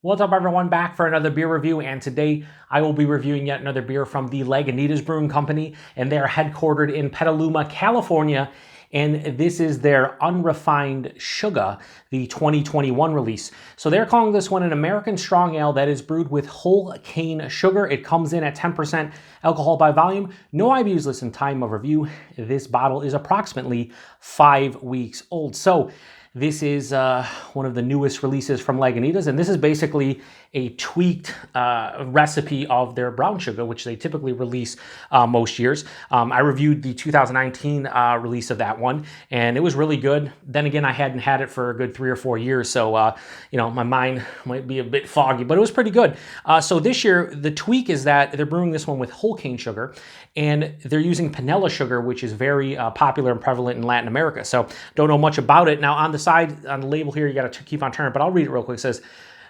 What's up, everyone? Back for another beer review, and today I will be reviewing yet another beer from the Lagunitas Brewing Company, and they are headquartered in Petaluma, California, and this is their Unrefined Shugga, the 2021 release. So they're calling this one an American strong ale that is brewed with whole cane sugar. It comes in at 10% alcohol by volume. No IBUs listed in time of review. This bottle is approximately 5 weeks old. So this is one of the newest releases from Lagunitas, and this is basically a tweaked recipe of their Brown Shugga, which they typically release most years. I reviewed the 2019 release of that one, and it was really good. Then again, I hadn't had it for a good 3 or 4 years, so you know, my mind might be a bit foggy, but it was pretty good. So this year, the tweak is that they're brewing this one with whole cane sugar, and they're using Panela sugar, which is very popular and prevalent in Latin America. So don't know much about it. Now on the side, on the label here, you got to keep on turning, but I'll read it real quick. It says,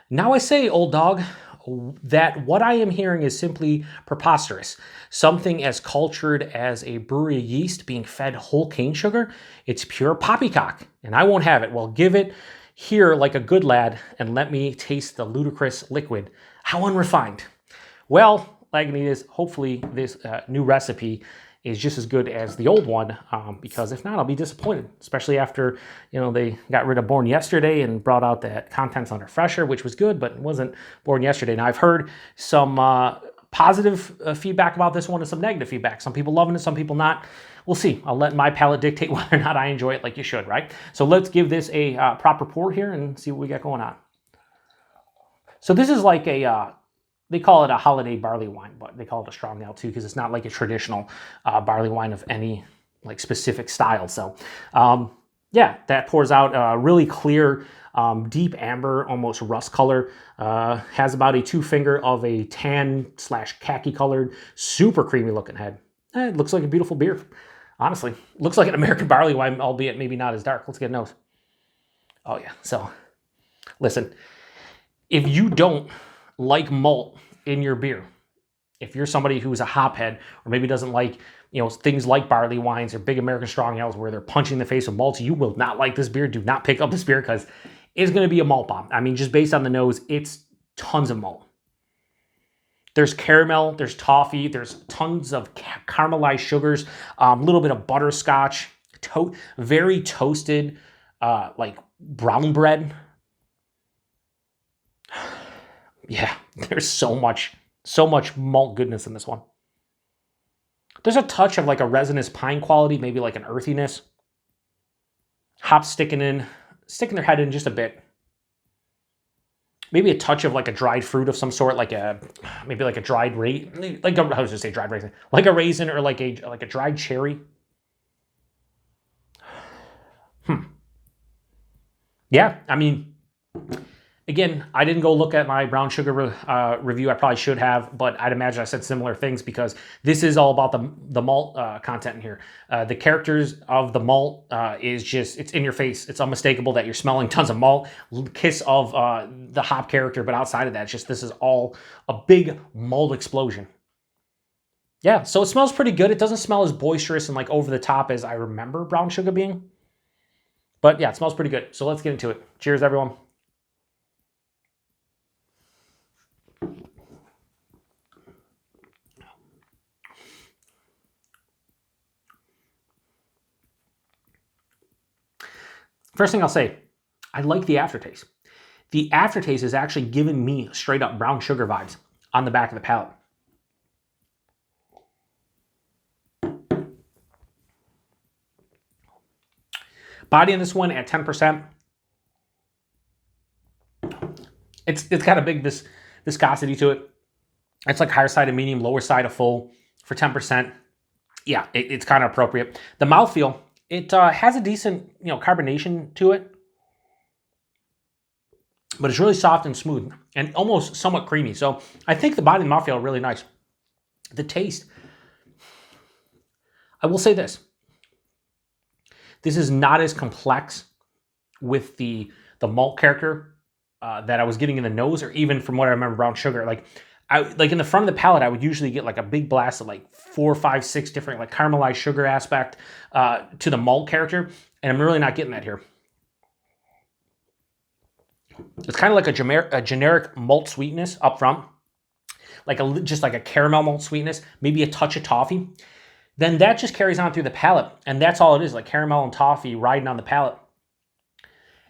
"Now I say, old dog, that what I am hearing is simply preposterous. Something as cultured as a brewery yeast being fed whole cane sugar? It's pure poppycock, and I won't have it. Well, give it here like a good lad, and let me taste the ludicrous liquid. How unrefined." Well, Lagunitas, hopefully this new recipe is just as good as the old one, because if not, I'll be disappointed, especially after, you know, they got rid of Born Yesterday and brought out that Contents Under Fresher, which was good, but it wasn't Born Yesterday. Now, I've heard some positive feedback about this one and some negative feedback. Some people loving it, some people not. We'll see. I'll let my palate dictate whether or not I enjoy it like you should, right? So let's give this a proper pour here and see what we got going on. So this is like a... they call it a holiday barley wine, but they call it a strong ale too, because it's not like a traditional barley wine of any like specific style. So yeah, that pours out a really clear, deep amber, almost rust color. Has about a 2-finger of a tan/khaki colored, super creamy looking head. It looks like a beautiful beer, honestly. Looks like an American barley wine, albeit maybe not as dark. Let's get a nose. Oh yeah, so listen, if you don't like malt in your beer, if you're somebody who's a hophead or maybe doesn't like, you know, things like barley wines or big American strong ales where they're punching the face with malts, you will not like this beer. Do not pick up this beer because it's going to be a malt bomb. I mean, just based on the nose, it's tons of malt. There's caramel, there's toffee, there's tons of caramelized sugars, a little bit of butterscotch, very toasted, like brown bread. Yeah, there's so much malt goodness in this one. There's a touch of like a resinous pine quality, maybe like an earthiness. Hops sticking their head in just a bit. Maybe a touch of like a dried fruit of some sort, maybe like a dried raisin, I was gonna say dried raisin, like a raisin or like a dried cherry. Yeah, I mean, again, I didn't go look at my Brown Shugga review. I probably should have, but I'd imagine I said similar things because this is all about the malt content in here. The characters of the malt is just, it's in your face. It's unmistakable that you're smelling tons of malt, kiss of the hop character, but outside of that, it's just, this is all a big malt explosion. Yeah, so it smells pretty good. It doesn't smell as boisterous and like over the top as I remember Brown Shugga being. But yeah, it smells pretty good. So let's get into it. Cheers, everyone. First thing I'll say, I like the aftertaste. The aftertaste is actually giving me straight up Brown Shugga vibes on the back of the palate. Body on this one at 10%. It's got a big viscosity to it. It's like higher side of medium, lower side of full for 10%. Yeah, it's kind of appropriate. The mouthfeel, it has a decent, you know, carbonation to it, but it's really soft and smooth and almost somewhat creamy. So I think the body and mouthfeel are really nice. The taste, I will say this. This is not as complex with the malt character that I was getting in the nose, or even from what I remember Brown Shugga. Like in the front of the palate, I would usually get like a big blast of like 4, 5, 6 different like caramelized sugar aspect to the malt character, and I'm really not getting that here. It's kind of like a generic malt sweetness up front, like just like a caramel malt sweetness, maybe a touch of toffee. Then that just carries on through the palate, and that's all it is, like caramel and toffee riding on the palate.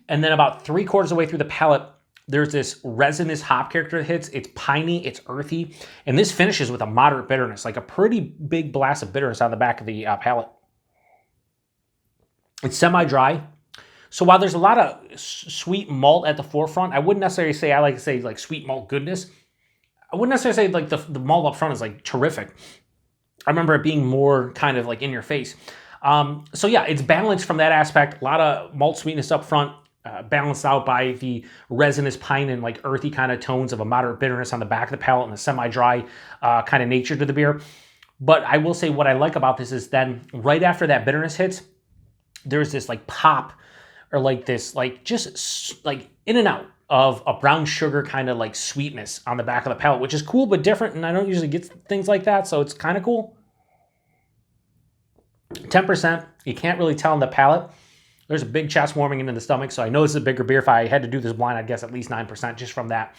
And then about 3/4 of the way through the palate, there's this resinous hop character that hits. It's piney, it's earthy, and this finishes with a moderate bitterness, like a pretty big blast of bitterness on the back of the palate. It's semi-dry. So while there's a lot of sweet malt at the forefront, I wouldn't necessarily say, I like to say like sweet malt goodness. I wouldn't necessarily say like the malt up front is like terrific. I remember it being more kind of like in your face. So yeah, it's balanced from that aspect. A lot of malt sweetness up front, balanced out by the resinous pine and like earthy kind of tones of a moderate bitterness on the back of the palate and a semi-dry kind of nature to the beer. But I will say what I like about this is then right after that bitterness hits, there's this like pop or like this like just like in and out of a brown sugar kind of like sweetness on the back of the palate, which is cool but different, and I don't usually get things like that, so it's kind of cool. 10%, you can't really tell in the palate. There's a big chest warming into the stomach, so I know this is a bigger beer. If I had to do this blind, I'd guess at least 9% just from that.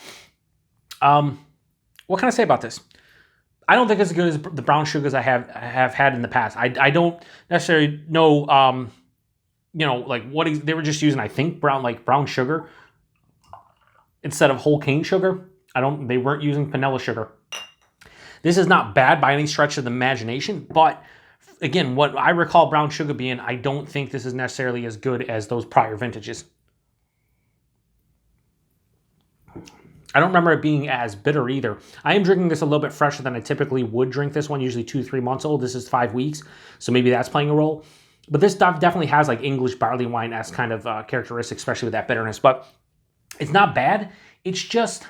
What can I say about this? I don't think it's as good as the brown sugars I have had in the past. I don't necessarily know, you know, like what they were just using, I think, brown sugar instead of whole cane sugar. They weren't using Panela sugar. This is not bad by any stretch of the imagination, but again, what I recall Brown Shugga being, I don't think this is necessarily as good as those prior vintages. I don't remember it being as bitter either. I am drinking this a little bit fresher than I typically would drink this one, usually 2-3 months old. This is 5 weeks, so maybe that's playing a role. But this stuff definitely has like English Barleywine-esque kind of characteristics, especially with that bitterness. But it's not bad. It's just,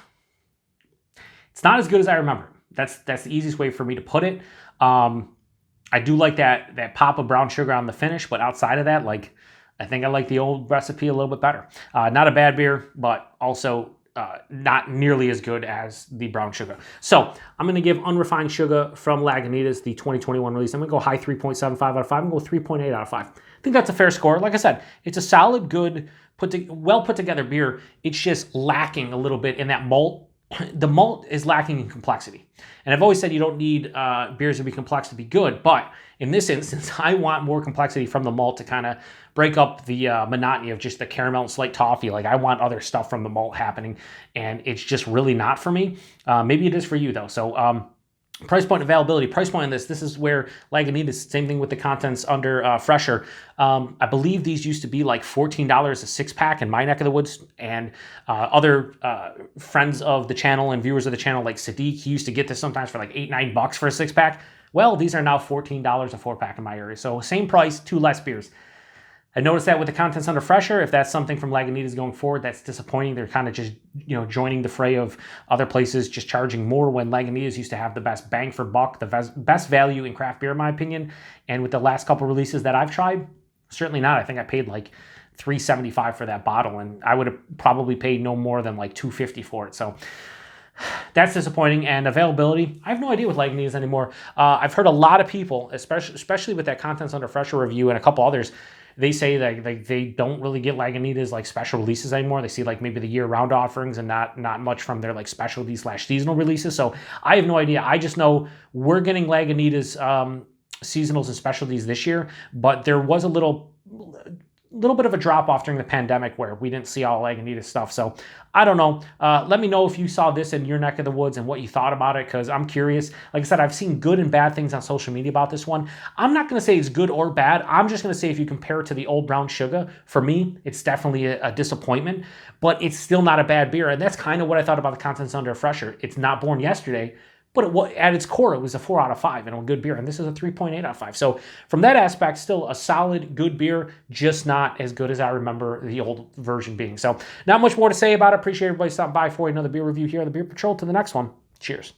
it's not as good as I remember. That's the easiest way for me to put it. I do like that pop of brown sugar on the finish, but outside of that, like, I think I like the old recipe a little bit better. Not a bad beer, but also not nearly as good as the Brown Shugga. So I'm going to give Unrefined Shugga from Lagunitas, the 2021 release. I'm going to go high 3.75 out of 5. I'm going to go 3.8 out of 5. I think that's a fair score. Like I said, it's a solid, good, well put together beer. It's just lacking a little bit in that malt. The malt is lacking in complexity. And I've always said you don't need beers to be complex to be good, but in this instance, I want more complexity from the malt to kind of break up the monotony of just the caramel and slight toffee. Like, I want other stuff from the malt happening, and it's just really not for me. Maybe it is for you, though. So price point, availability. Price point on this is where Lagunitas, same thing with the contents under fresher. I believe these used to be like $14 a 6-pack in my neck of the woods, and other friends of the channel and viewers of the channel like Sadiq, he used to get this sometimes for like $8-9 for a 6-pack. Well, these are now $14 a 4-pack in my area. So same price, 2 less beers. I noticed that with the contents under fresher. If that's something from Lagunitas going forward, that's disappointing. They're kind of just, you know, joining the fray of other places, just charging more when Lagunitas used to have the best bang for buck, the best value in craft beer, in my opinion. And with the last couple releases that I've tried, certainly not. I think I paid like $3.75 for that bottle, and I would have probably paid no more than like $2.50 for it. So that's disappointing. And availability, I have no idea with Lagunitas anymore. I've heard a lot of people, especially with that contents under fresher review and a couple others, they say that they don't really get Lagunitas like special releases anymore. They see like maybe the year-round offerings and not much from their like specialty/seasonal releases. So I have no idea. I just know we're getting Lagunitas seasonals and specialties this year, but there was a little bit of a drop-off during the pandemic where we didn't see all Lagunitas stuff. So I don't know. Let me know if you saw this in your neck of the woods and what you thought about it, because I'm curious. Like I said, I've seen good and bad things on social media about this one. I'm not going to say it's good or bad. I'm just going to say if you compare it to the old Brown Shugga, for me, it's definitely a disappointment, but it's still not a bad beer. And that's kind of what I thought about the contents under fresher. It's not born yesterday, but at its core, it was a 4 out of 5 and a good beer. And this is a 3.8 out of 5. So from that aspect, still a solid, good beer, just not as good as I remember the old version being. So not much more to say about it. Appreciate everybody stopping by for another beer review here on the Beer Patrol. To the next one. Cheers.